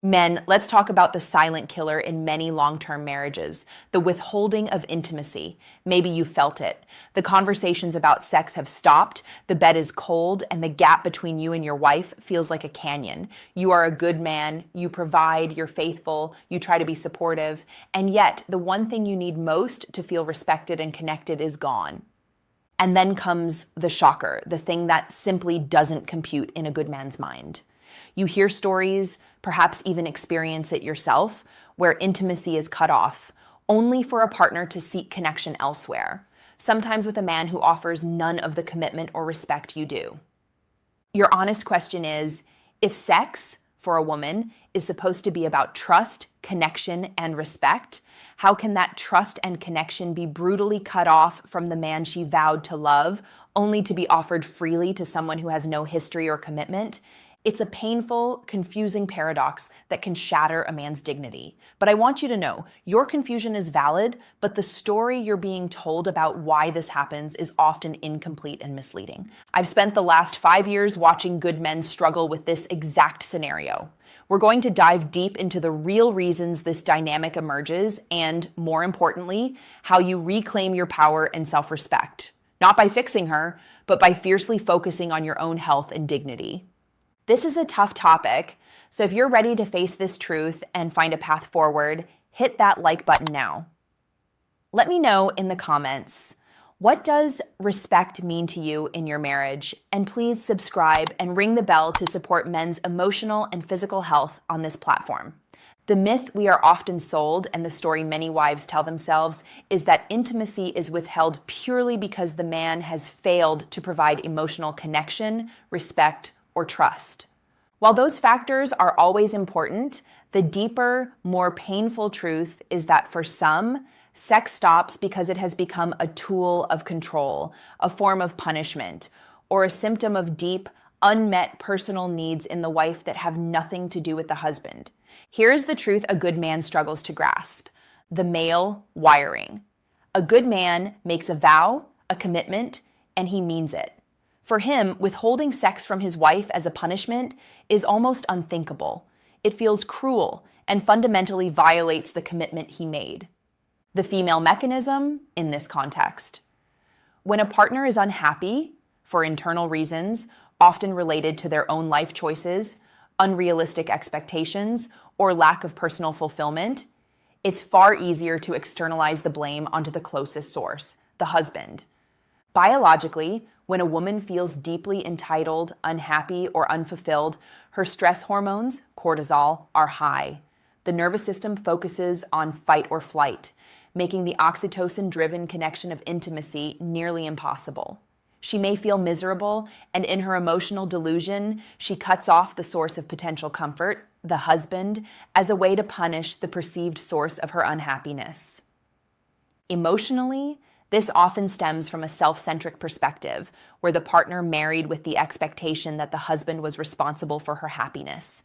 Men, let's talk about the silent killer in many long-term marriages, the withholding of intimacy. Maybe you felt it. The conversations about sex have stopped, the bed is cold, and the gap between you and your wife feels like a canyon. You are a good man, you provide, you're faithful, you try to be supportive, and yet the one thing you need most to feel respected and connected is gone. And then comes the shocker, the thing that simply doesn't compute in a good man's mind. You hear stories, perhaps even experience it yourself, where intimacy is cut off, only for a partner to seek connection elsewhere, sometimes with a man who offers none of the commitment or respect you do. Your honest question is, if sex, for a woman, is supposed to be about trust, connection, and respect, how can that trust and connection be brutally cut off from the man she vowed to love, only to be offered freely to someone who has no history or commitment? It's a painful, confusing paradox that can shatter a man's dignity. But I want you to know, your confusion is valid, but the story you're being told about why this happens is often incomplete and misleading. I've spent the last 5 years watching good men struggle with this exact scenario. We're going to dive deep into the real reasons this dynamic emerges and, more importantly, how you reclaim your power and self-respect. Not by fixing her, but by fiercely focusing on your own health and dignity. This is a tough topic, so if you're ready to face this truth and find a path forward, hit that like button now. Let me know in the comments, what does respect mean to you in your marriage? And please subscribe and ring the bell to support men's emotional and physical health on this platform. The myth we are often sold, and the story many wives tell themselves, is that intimacy is withheld purely because the man has failed to provide emotional connection, respect, or trust. While those factors are always important, the deeper, more painful truth is that for some, sex stops because it has become a tool of control, a form of punishment, or a symptom of deep, unmet personal needs in the wife that have nothing to do with the husband. Here's the truth a good man struggles to grasp: the male wiring. A good man makes a vow, a commitment, and he means it. For him, withholding sex from his wife as a punishment is almost unthinkable. It feels cruel and fundamentally violates the commitment he made. The female mechanism in this context: when a partner is unhappy for internal reasons, often related to their own life choices, unrealistic expectations, or lack of personal fulfillment, it's far easier to externalize the blame onto the closest source, the husband. Biologically, when a woman feels deeply entitled, unhappy, or unfulfilled, her stress hormones, cortisol, are high. The nervous system focuses on fight or flight, making the oxytocin-driven connection of intimacy nearly impossible. She may feel miserable, and in her emotional delusion, she cuts off the source of potential comfort, the husband, as a way to punish the perceived source of her unhappiness. Emotionally, this often stems from a self-centric perspective, where the partner married with the expectation that the husband was responsible for her happiness.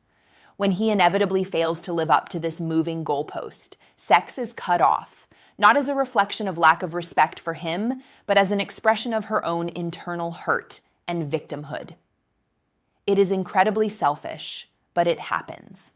When he inevitably fails to live up to this moving goalpost, sex is cut off, not as a reflection of lack of respect for him, but as an expression of her own internal hurt and victimhood. It is incredibly selfish, but it happens.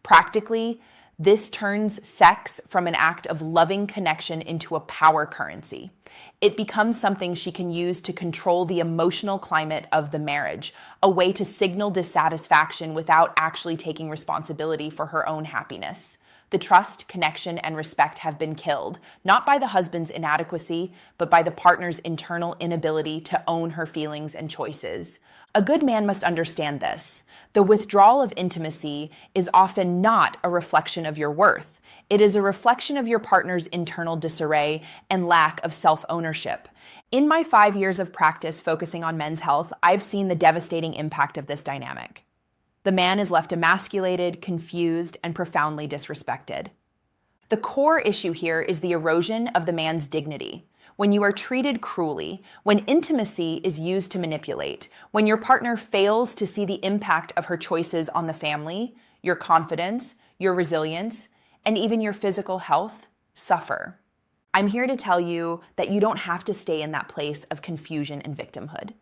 Practically, this turns sex from an act of loving connection into a power currency. It becomes something she can use to control the emotional climate of the marriage, a way to signal dissatisfaction without actually taking responsibility for her own happiness. The trust, connection, and respect have been killed, not by the husband's inadequacy, but by the partner's internal inability to own her feelings and choices. A good man must understand this. The withdrawal of intimacy is often not a reflection of your worth. It is a reflection of your partner's internal disarray and lack of self-ownership. In my 5 years of practice focusing on men's health, I've seen the devastating impact of this dynamic. The man is left emasculated, confused, and profoundly disrespected. The core issue here is the erosion of the man's dignity. When you are treated cruelly, when intimacy is used to manipulate, when your partner fails to see the impact of her choices on the family, your confidence, your resilience, and even your physical health suffer. I'm here to tell you that you don't have to stay in that place of confusion and victimhood.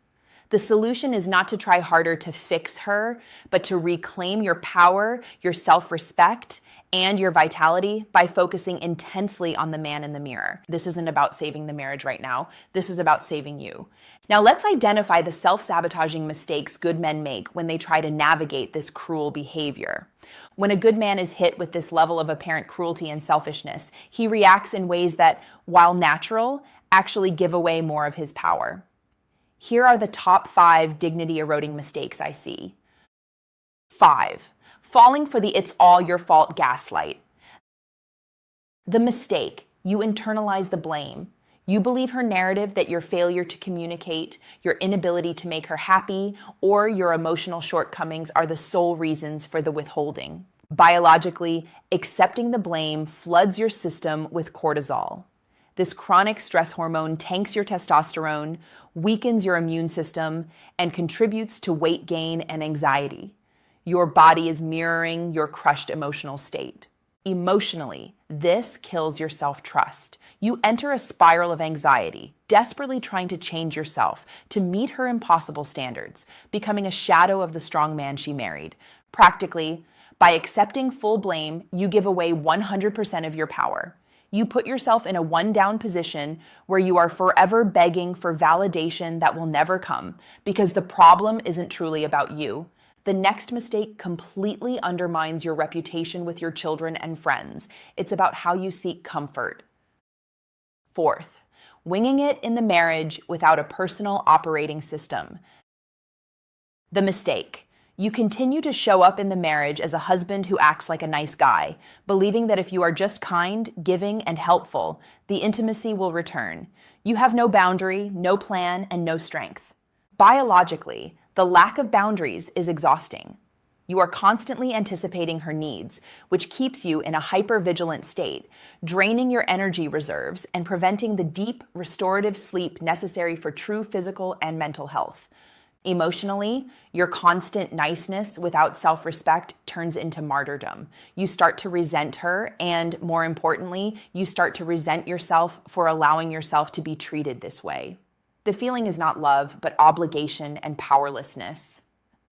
The solution is not to try harder to fix her, but to reclaim your power, your self-respect, and your vitality by focusing intensely on the man in the mirror. This isn't about saving the marriage right now. This is about saving you. Now let's identify the self-sabotaging mistakes good men make when they try to navigate this cruel behavior. When a good man is hit with this level of apparent cruelty and selfishness, he reacts in ways that, while natural, actually give away more of his power. Here are the top 5 dignity-eroding mistakes I see. 5. Falling for the "it's all your fault" gaslight. The mistake: you internalize the blame. You believe her narrative that your failure to communicate, your inability to make her happy, or your emotional shortcomings are the sole reasons for the withholding. Biologically, accepting the blame floods your system with cortisol. This chronic stress hormone tanks your testosterone, weakens your immune system, and contributes to weight gain and anxiety. Your body is mirroring your crushed emotional state. Emotionally, this kills your self-trust. You enter a spiral of anxiety, desperately trying to change yourself to meet her impossible standards, becoming a shadow of the strong man she married. Practically, by accepting full blame, you give away 100% of your power. You put yourself in a one-down position where you are forever begging for validation that will never come because the problem isn't truly about you. The next mistake completely undermines your reputation with your children and friends. It's about how you seek comfort. 4th, winging it in the marriage without a personal operating system. The mistake: you continue to show up in the marriage as a husband who acts like a nice guy, believing that if you are just kind, giving, and helpful, the intimacy will return. You have no boundary, no plan, and no strength. Biologically, the lack of boundaries is exhausting. You are constantly anticipating her needs, which keeps you in a hyper-vigilant state, draining your energy reserves and preventing the deep, restorative sleep necessary for true physical and mental health. Emotionally, your constant niceness without self-respect turns into martyrdom. You start to resent her, and more importantly, you start to resent yourself for allowing yourself to be treated this way. The feeling is not love, but obligation and powerlessness.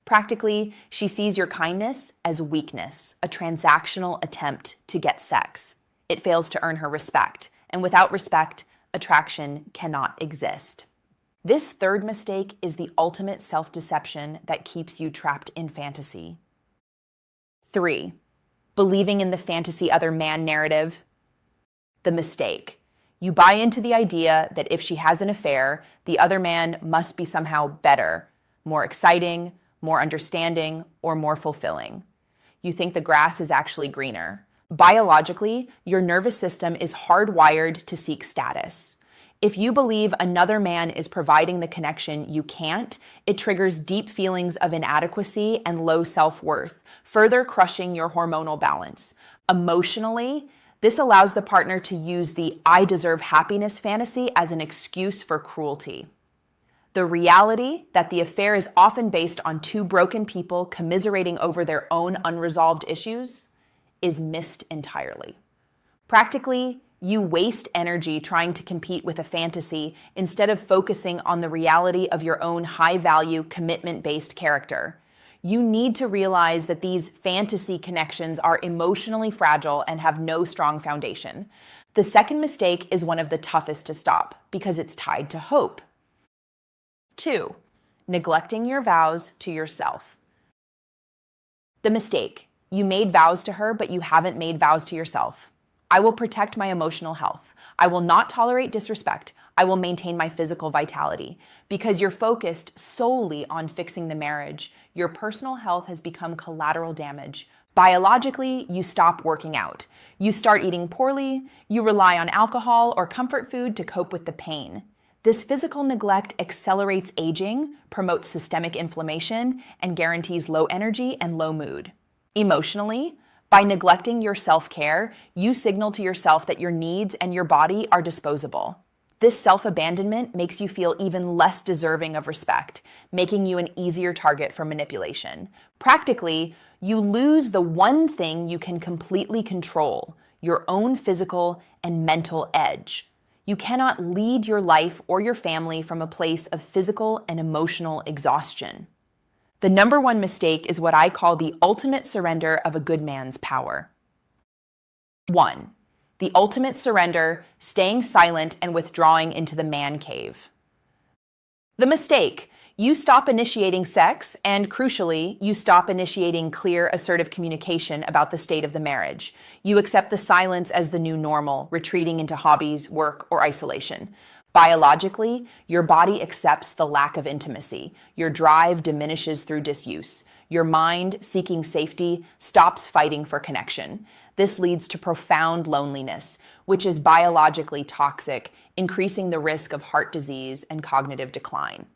Practically, she sees your kindness as weakness, a transactional attempt to get sex. It fails to earn her respect, and without respect, attraction cannot exist. This 3rd mistake is the ultimate self-deception that keeps you trapped in fantasy. 3. Believing in the fantasy other man narrative. The mistake: you buy into the idea that if she has an affair, the other man must be somehow better, more exciting, more understanding, or more fulfilling. You think the grass is actually greener. Biologically, your nervous system is hardwired to seek status. If you believe another man is providing the connection you can't, it triggers deep feelings of inadequacy and low self-worth, further crushing your hormonal balance. Emotionally, this allows the partner to use the "I deserve happiness" fantasy as an excuse for cruelty. The reality that the affair is often based on 2 broken people commiserating over their own unresolved issues is missed entirely. Practically, you waste energy trying to compete with a fantasy instead of focusing on the reality of your own high-value, commitment-based character. You need to realize that these fantasy connections are emotionally fragile and have no strong foundation. The 2nd mistake is one of the toughest to stop because it's tied to hope. 2. Neglecting your vows to yourself. The mistake: you made vows to her, but you haven't made vows to yourself. I will protect my emotional health. I will not tolerate disrespect. I will maintain my physical vitality. Because you're focused solely on fixing the marriage, your personal health has become collateral damage. Biologically, you stop working out. You start eating poorly. You rely on alcohol or comfort food to cope with the pain. This physical neglect accelerates aging, promotes systemic inflammation, and guarantees low energy and low mood. Emotionally, by neglecting your self-care, you signal to yourself that your needs and your body are disposable. This self-abandonment makes you feel even less deserving of respect, making you an easier target for manipulation. Practically, you lose the one thing you can completely control, your own physical and mental edge. You cannot lead your life or your family from a place of physical and emotional exhaustion. The number one mistake is what I call the ultimate surrender of a good man's power. 1. The ultimate surrender, staying silent and withdrawing into the man cave. The mistake: you stop initiating sex, and crucially, you stop initiating clear, assertive communication about the state of the marriage. You accept the silence as the new normal, retreating into hobbies, work, or isolation. Biologically, your body accepts the lack of intimacy. Your drive diminishes through disuse. Your mind, seeking safety, stops fighting for connection. This leads to profound loneliness, which is biologically toxic, increasing the risk of heart disease and cognitive decline.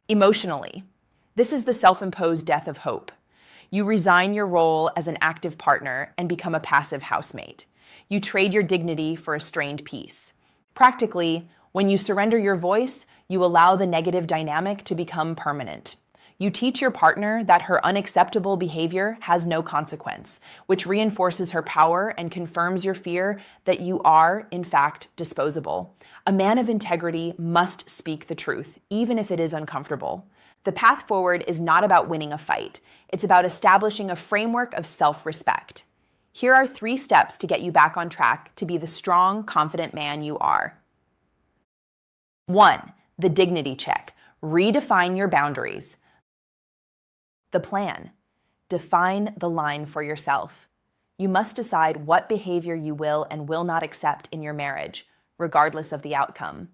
Emotionally, this is the self-imposed death of hope. You resign your role as an active partner and become a passive housemate. You trade your dignity for a strained peace. Practically, when you surrender your voice, you allow the negative dynamic to become permanent. You teach your partner that her unacceptable behavior has no consequence, which reinforces her power and confirms your fear that you are, in fact, disposable. A man of integrity must speak the truth, even if it is uncomfortable. The path forward is not about winning a fight. It's about establishing a framework of self-respect. Here are 3 steps to get you back on track to be the strong, confident man you are. 1. The dignity check. Redefine your boundaries. The plan. Define the line for yourself. You must decide what behavior you will and will not accept in your marriage, regardless of the outcome.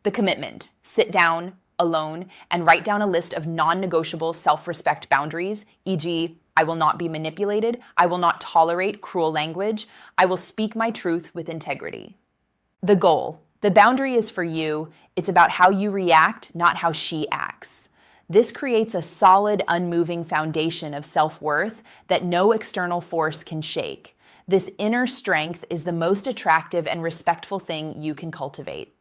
The commitment. Sit down, alone, and write down a list of non-negotiable self-respect boundaries, e.g., I will not be manipulated, I will not tolerate cruel language, I will speak my truth with integrity. The goal. The boundary is for you. It's about how you react, not how she acts. This creates a solid, unmoving foundation of self-worth that no external force can shake. This inner strength is the most attractive and respectful thing you can cultivate.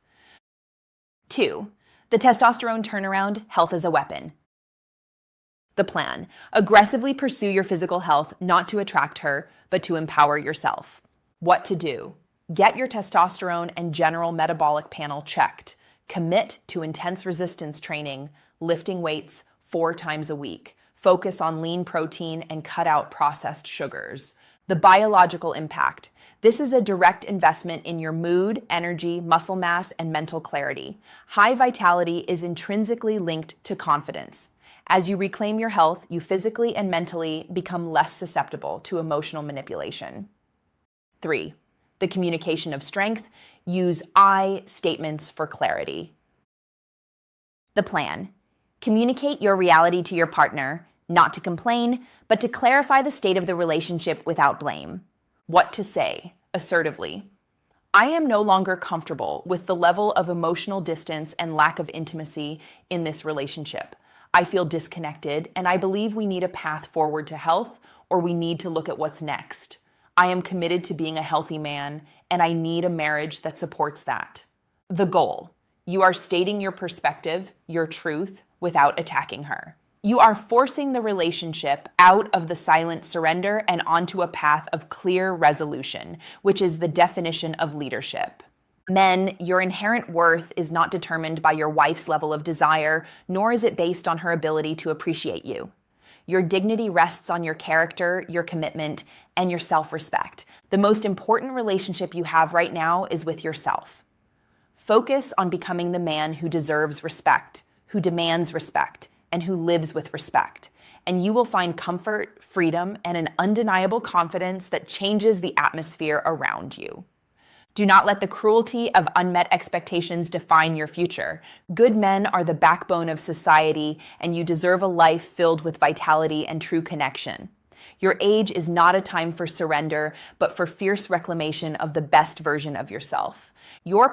2. The testosterone turnaround, health as a weapon. The plan. Aggressively pursue your physical health, not to attract her, but to empower yourself. What to do? Get your testosterone and general metabolic panel checked. Commit to intense resistance training, lifting weights 4 times a week. Focus on lean protein and cut out processed sugars. The biological impact. This is a direct investment in your mood, energy, muscle mass, and mental clarity. High vitality is intrinsically linked to confidence. As you reclaim your health, you physically and mentally become less susceptible to emotional manipulation. 3. The communication of strength. Use I statements for clarity. The plan. Communicate your reality to your partner, not to complain, but to clarify the state of the relationship without blame. What to say, assertively. I am no longer comfortable with the level of emotional distance and lack of intimacy in this relationship. I feel disconnected, and I believe we need a path forward to health, or we need to look at what's next. I am committed to being a healthy man, and I need a marriage that supports that. The goal. You are stating your perspective, your truth, without attacking her. You are forcing the relationship out of the silent surrender and onto a path of clear resolution, which is the definition of leadership. Men, your inherent worth is not determined by your wife's level of desire, nor is it based on her ability to appreciate you. Your dignity rests on your character, your commitment, and your self-respect. The most important relationship you have right now is with yourself. Focus on becoming the man who deserves respect, who demands respect, and who lives with respect. And you will find comfort, freedom, and an undeniable confidence that changes the atmosphere around you. Do not let the cruelty of unmet expectations define your future. Good men are the backbone of society, and you deserve a life filled with vitality and true connection. Your age is not a time for surrender, but for fierce reclamation of the best version of yourself. Your